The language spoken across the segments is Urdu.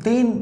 3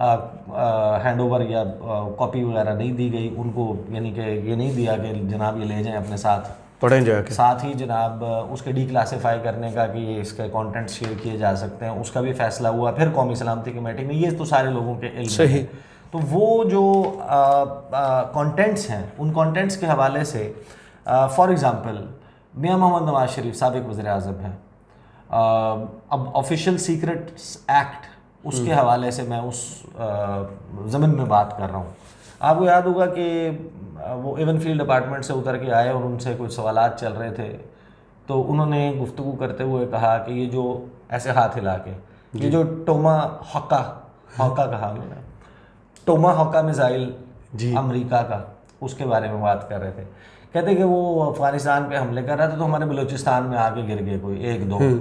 ہینڈ اوور یا کاپی وغیرہ نہیں دی گئی ان کو، یعنی کہ یہ نہیں دیا کہ جناب یہ لے جائیں اپنے ساتھ، پڑھیں جا کے. ساتھ ہی جناب اس کے ڈی کلاسیفائی کرنے کا کہ یہ اس کے کانٹینٹ شیئر کیے جا سکتے ہیں، اس کا بھی فیصلہ ہوا. پھر قومی سلامتی کی میٹنگ میں، یہ تو سارے لوگوں کے علم میں ہے. تو وہ جو کانٹینٹس ہیں ان کانٹینٹس کے حوالے سے فار ایگزامپل میاں محمد نواز شریف سابق وزیر اعظم ہیں، اب آفیشیل سیکرٹس ایکٹ اس کے حوالے سے میں اس ضمن میں بات کر رہا ہوں. آپ کو یاد ہوگا کہ وہ ایون فیلڈ ڈپارٹمنٹ سے اتر کے آئے اور ان سے کچھ سوالات چل رہے تھے، تو انہوں نے گفتگو کرتے ہوئے کہا کہ یہ جو ایسے ہاتھ ہلا کے یہ جو ٹوما ہاکا کہا انہوں نے، ٹوما ہاکا میزائل امریکہ کا، اس کے بارے میں بات کر رہے تھے. کہتے کہ وہ افغانستان پہ حملے کر رہا تھا تو ہمارے بلوچستان میں آ کے گر گئے کوئی 1-2،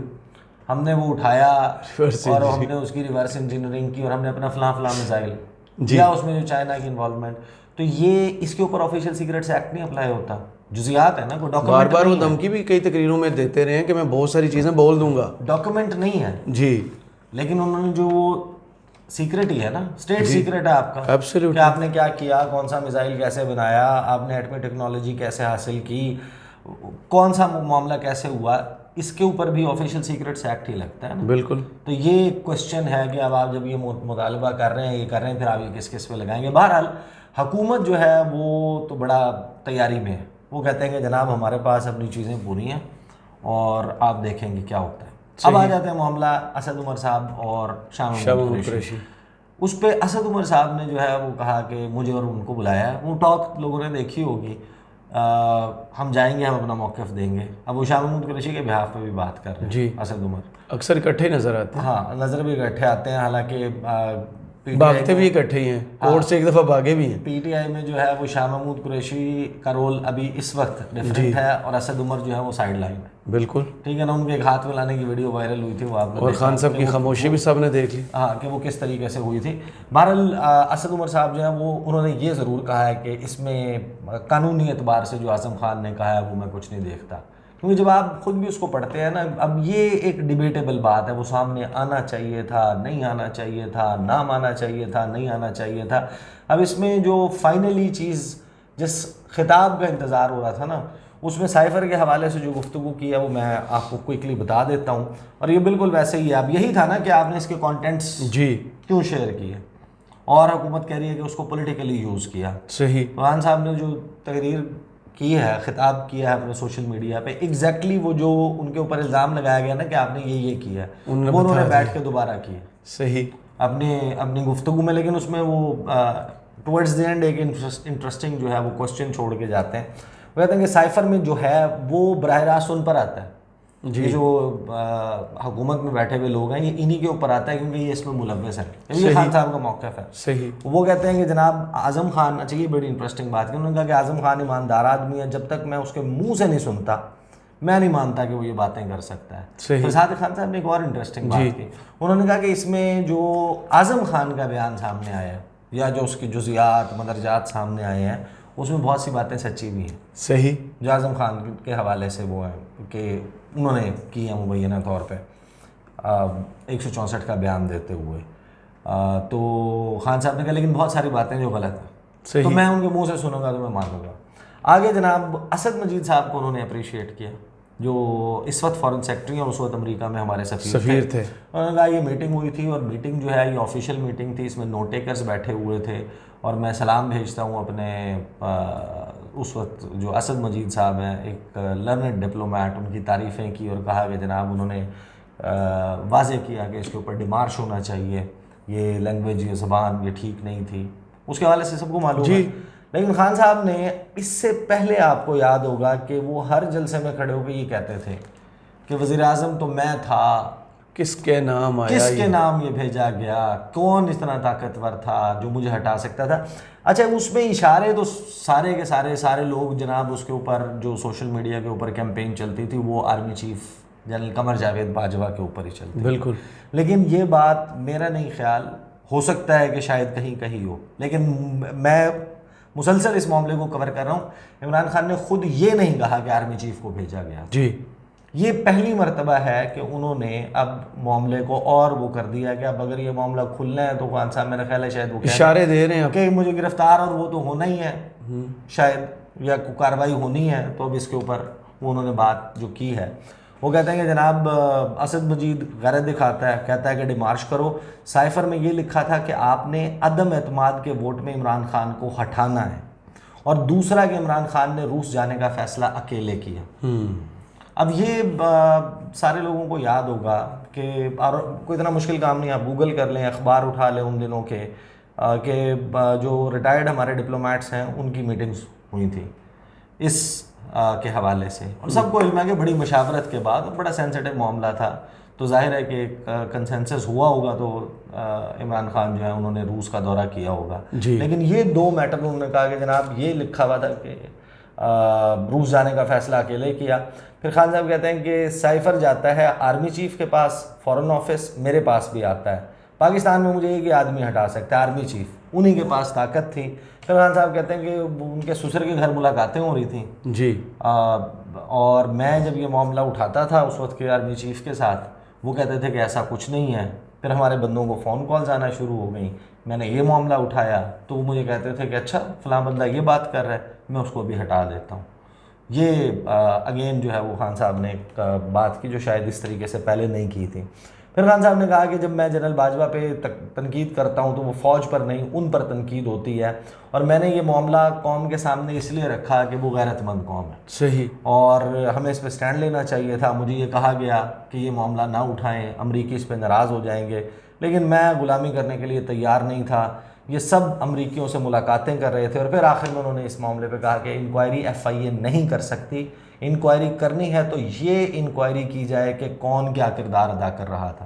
ہم نے وہ اٹھایا اور ہم نے اس کی ریورس انجینئرنگ کی اور ہم نے اپنا فلاں میزائل دیا، اس میں جو چائنا کی انوالومنٹ. تو یہ اس کے اوپر آفیشیل سیکرٹس ایکٹ نہیں اپلائی ہوتا، جزیات ہے نا، کوئی ڈاکومنٹ. بار وہ دھمکی بھی کئی تقریروں میں دیتے رہے ہیں کہ میں بہت ساری چیزیں بول دوں گا، ڈاکومنٹ نہیں ہے جی، لیکن انہوں نے جو وہ سیکرٹ ہی ہے نا، اسٹیٹ سیکرٹ ہے آپ کا کہ آپ نے کیا کیا، کون سا میزائل کیسے بنایا، آپ نے ایٹمی ٹیکنالوجی کیسے حاصل کی، کون سا معاملہ کیسے ہوا، اس کے اوپر بھی آفیشیل سیکرٹس ایکٹ ہی لگتا ہے نا. بالکل. تو یہ کوشچن ہے کہ اب آپ جب یہ مطالبہ کر رہے ہیں، یہ کر رہے ہیں، پھر آپ یہ کس پہ لگائیں گے. بہرحال حکومت جو ہے وہ تو بڑا تیاری میں ہے، وہ کہتے ہیں کہ جناب ہمارے پاس اپنی چیزیں پوری ہیں اور آپ دیکھیں گے کیا ہوتا ہے. اب آ جاتے ہیں معاملہ اسد عمر صاحب اور شاہ محمود قریشی. اس پہ اسد عمر صاحب نے جو ہے وہ کہا کہ مجھے اور ان کو بلایا ہے، وہ ٹاک لوگوں نے دیکھی ہوگی، ہم جائیں گے، ہم اپنا موقف دیں گے. اب وہ شاہ محمود قریشی کے بہاف پہ بھی بات کر رہے ہیں. جی، اسد عمر اکثر اکٹھے نظر آتے ہیں. ہاں، نظر بھی اکٹھے آتے ہیں، حالانکہ بھاگتے بھی اکٹھے ہی ہیں، کورٹ سے ایک دفعہ بھاگے بھی ہیں. پی ٹی آئی میں جو ہے وہ شاہ محمود قریشی کا رول ابھی اس وقت ڈفرینٹ ہے اور اسد عمر جو ہے وہ سائڈ لائن ہے. بالکل ٹھیک ہے نا. ان کے ایک ہاتھ میں لانے کی ویڈیو وائرل ہوئی تھی، وہ آپ نے، اور خان صاحب کی خاموشی بھی سب نے دیکھ لی، ہاں، کہ وہ کس طریقے سے ہوئی تھی. بہرحال اسد عمر صاحب جو ہیں وہ انہوں نے یہ ضرور کہا ہے کہ اس میں قانونی اعتبار سے جو اعظم خان نے کہا ہے وہ میں کچھ نہیں دیکھتا، کیونکہ جب آپ خود بھی اس کو پڑھتے ہیں نا، اب یہ ایک ڈیبیٹیبل بات ہے، وہ سامنے آنا چاہیے تھا، نہیں آنا چاہیے تھا، نام آنا چاہیے تھا، نہیں آنا چاہیے تھا. اب اس میں جو فائنلی چیز جس خطاب کا انتظار ہو رہا تھا نا، اس میں سائفر کے حوالے سے جو گفتگو کی ہے وہ میں آپ کو کوئکلی بتا دیتا ہوں، اور یہ بالکل ویسے ہی ہے. اب یہی تھا نا کہ آپ نے اس کے کانٹینٹس کیوں شیئر کیے، اور حکومت کہہ رہی ہے کہ اس کو پولیٹیکلی یوز کیا. صحیح. خان صاحب نے جو تقریر کی ہے، خطاب کیا ہے اپنے سوشل میڈیا پہ، ایگزیکٹلی وہ جو ان کے اوپر الزام لگایا گیا نا کہ آپ نے یہ کیا ہے، وہ انہوں نے بیٹھ کے دوبارہ کیا. صحیح. اپنی گفتگو میں. لیکن اس میں وہ ٹورڈز دی اینڈ ایک انٹرسٹنگ جو ہے وہ کوسچن چھوڑ کے جاتے ہیں. وہ کہتے ہیں کہ سائفر میں جو ہے وہ براہ راست ان پر آتا ہے، یہ جو حکومت میں بیٹھے ہوئے لوگ ہیں یہ انہی کے اوپر آتا ہے، کیونکہ یہ اس میں ملوث ہے. یہ خان صاحب کا موقف ہے. صحیح. وہ کہتے ہیں کہ جناب اعظم خان، اچھا یہ بڑی انٹرسٹنگ بات ہے، انہوں نے کہا کہ اعظم خان ایماندار آدمی ہے، جب تک میں اس کے منہ سے نہیں سنتا میں نہیں مانتا کہ وہ یہ باتیں کر سکتا ہے. پھر ساتھ خان صاحب نے ایک اور انٹرسٹنگ بات کی، انہوں نے کہا کہ اس میں جو اعظم خان کا بیان سامنے آیا ہے یا جو اس کی جزیات مدرجات سامنے آئے ہیں، اس میں بہت سی باتیں سچی بھی ہیں. صحیح. جو اعظم خان کے حوالے سے وہ ہیں کہ انہوں نے کی ہے مبینہ طور پہ 164 کا بیان دیتے ہوئے. تو خان صاحب نے کہا لیکن بہت ساری باتیں جو غلط ہیں، تو میں ان کے منہ سے سنوں گا تو میں مانوں گا. آگے جناب اسد مجید صاحب کو انہوں نے اپریشیٹ کیا، جو اس وقت فارن سیکرٹری ہیں اور اس وقت امریکہ میں ہمارے سفیر تھے. انہوں نے کہا یہ میٹنگ ہوئی تھی اور میٹنگ جو ہے یہ آفیشیل میٹنگ تھی، اس میں نوٹ ٹیکرز بیٹھے ہوئے تھے، اور میں سلام بھیجتا ہوں اپنے اس وقت جو اسد مجید صاحب ہیں، ایک لرنڈ ڈپلومیٹ، ان کی تعریفیں کی اور کہا کہ جناب انہوں نے واضح کیا کہ اس کے اوپر ڈیمارش ہونا چاہیے، یہ لینگویج، یہ زبان یہ ٹھیک نہیں تھی. اس کے حوالے سے سب کو معلوم ہے. لیکن خان صاحب نے اس سے پہلے آپ کو یاد ہوگا کہ وہ ہر جلسے میں کھڑے ہو کے یہ کہتے تھے کہ وزیر اعظم تو میں تھا، کس کے نام آیا، کس کے نام یہ بھیجا گیا، کون اتنا طاقتور تھا جو مجھے ہٹا سکتا تھا. اچھا اس میں اشارے تو سارے کے سارے لوگ جناب اس کے اوپر جو سوشل میڈیا کے اوپر کیمپین چلتی تھی وہ army chief general Qamar Javed Bajwa کے اوپر ہی چلتی. بالکل. لیکن یہ بات میرا نہیں خیال، ہو سکتا ہے کہ شاید کہیں ہو، لیکن میں مسلسل اس معاملے کو کور کر رہا ہوں. عمران خان نے خود یہ نہیں کہا کہ آرمی چیف کو بھیجا گیا. جی. یہ پہلی مرتبہ ہے کہ انہوں نے اب معاملے کو اور وہ کر دیا کہ اب اگر یہ معاملہ کھلنا ہے تو خان صاحب میرا خیال ہے شاید وہ اشارے دے رہے ہیں کہ مجھے گرفتار اور وہ تو ہونا ہی ہے شاید، یا کارروائی ہونی ہے، تو اب اس کے اوپر وہ انہوں نے بات جو کی ہے وہ کہتے ہیں کہ جناب اسد مجید غیرت دکھاتا ہے، کہتا ہے کہ ڈیمارش کرو. سائفر میں یہ لکھا تھا کہ آپ نے عدم اعتماد کے ووٹ میں عمران خان کو ہٹانا ہے، اور دوسرا کہ عمران خان نے روس جانے کا فیصلہ اکیلے کیا. اب یہ سارے لوگوں کو یاد ہوگا کہ، اور کوئی اتنا مشکل کام نہیں، آپ گوگل کر لیں، اخبار اٹھا لیں ان دنوں کے، کہ جو ریٹائرڈ ہمارے ڈپلومیٹس ہیں ان کی میٹنگز ہوئی تھیں اس کے حوالے سے، اور سب کو علم ہے کہ بڑی مشاورت کے بعد بڑا سینسیٹیو معاملہ تھا، تو ظاہر ہے کہ ایک کنسنسس ہوا ہوگا، تو عمران خان جو ہے انہوں نے روس کا دورہ کیا ہوگا. لیکن یہ دو میٹر انہوں نے کہا کہ جناب یہ لکھا ہوا تھا کہ روس جانے کا فیصلہ اکیلے کیا. پھر خان صاحب کہتے ہیں کہ سائفر جاتا ہے آرمی چیف کے پاس، فارن آفس میرے پاس بھی آتا ہے، پاکستان میں مجھے ایک آدمی ہٹا سکتا ہے، آرمی چیف، انہی کے پاس طاقت تھی. پھر خان صاحب کہتے ہیں کہ ان کے سسر کے گھر ملاقاتیں ہو رہی تھیں جی، اور میں جب یہ معاملہ اٹھاتا تھا اس وقت کے آرمی چیف کے ساتھ، وہ کہتے تھے کہ ایسا کچھ نہیں ہے. پھر ہمارے بندوں کو فون کالز آنا شروع ہو گئیں، میں نے یہ معاملہ اٹھایا تو وہ مجھے کہتے تھے کہ اچھا فلاں بندہ یہ بات کر رہا ہے، میں اس کو بھی ہٹا دیتا ہوں. یہ اگین جو ہے وہ خان صاحب نے ایک بات کی جو شاید اس طریقے سے پہلے نہیں کی تھی. پھر خان صاحب نے کہا کہ جب میں جنرل باجوہ پہ تنقید کرتا ہوں تو وہ فوج پر نہیں ان پر تنقید ہوتی ہے، اور میں نے یہ معاملہ قوم کے سامنے اس لیے رکھا کہ وہ غیرت مند قوم ہے، صحیح، اور ہمیں اس پہ سٹینڈ لینا چاہیے تھا. مجھے یہ کہا گیا کہ یہ معاملہ نہ اٹھائیں، امریکی اس پہ ناراض ہو جائیں گے، لیکن میں غلامی کرنے کے لیے تیار نہیں تھا. یہ سب امریکیوں سے ملاقاتیں کر رہے تھے، اور پھر آخر میں انہوں نے اس معاملے پہ کہا کہ انکوائری FIA نہیں کر سکتی، انکوائری کرنی ہے تو یہ انکوائری کی جائے کہ کون کیا کردار ادا کر رہا تھا.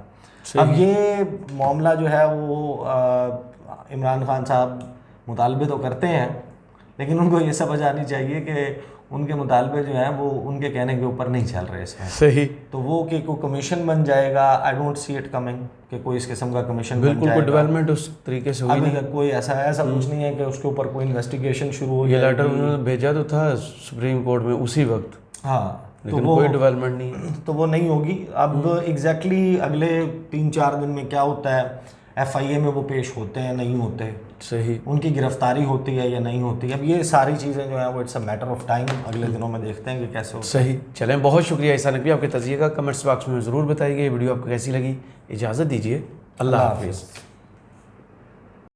اب یہ معاملہ جو ہے وہ عمران خان صاحب مطالبے تو کرتے ہیں، لیکن ان کو یہ سمجھ آنی چاہیے کہ ان کے مطالبے جو ہیں وہ ان کے کہنے کے اوپر نہیں چل رہے اس میں. صحیح. تو وہ کہ کوئی کمیشن بن جائے گا، I don't see it coming کہ کوئی اس قسم کا کمیشن بن بالکل جائے کوئی گا. ڈیولپمنٹ اس طریقے سے ہوئی ابھی نہیں. تک کوئی ایسا کچھ نہیں ہے کہ اس کے اوپر کوئی انویسٹیگیشن شروع ہو یہ جائے لیٹر گی. انہوں نے بھیجا تو تھا سپریم کورٹ میں اسی وقت، ہاں، لیکن کوئی ڈیولپمنٹ نہیں ہے. تو وہ نہیں ہوگی. اب ایگزیکٹلی اگلے 3-4 دن میں کیا ہوتا ہے، FIA میں وہ پیش ہوتے ہیں نہیں ہوتے، صحیح، ان کی گرفتاری ہوتی ہے یا نہیں ہوتی. اب یہ ساری چیزیں جو ہیں وہ it's a matter of time, اگلے دنوں میں دیکھتے ہیں کہ کیسے ہوتا ہے. صحیح. چلیں، بہت شکریہ عیسیٰ نقوی، آپ کے تجزیے کا کمنٹس باکس میں ضرور بتائیے گا. یہ ویڈیو آپ کو کیسی لگی. اجازت دیجیے، اللہ حافظ.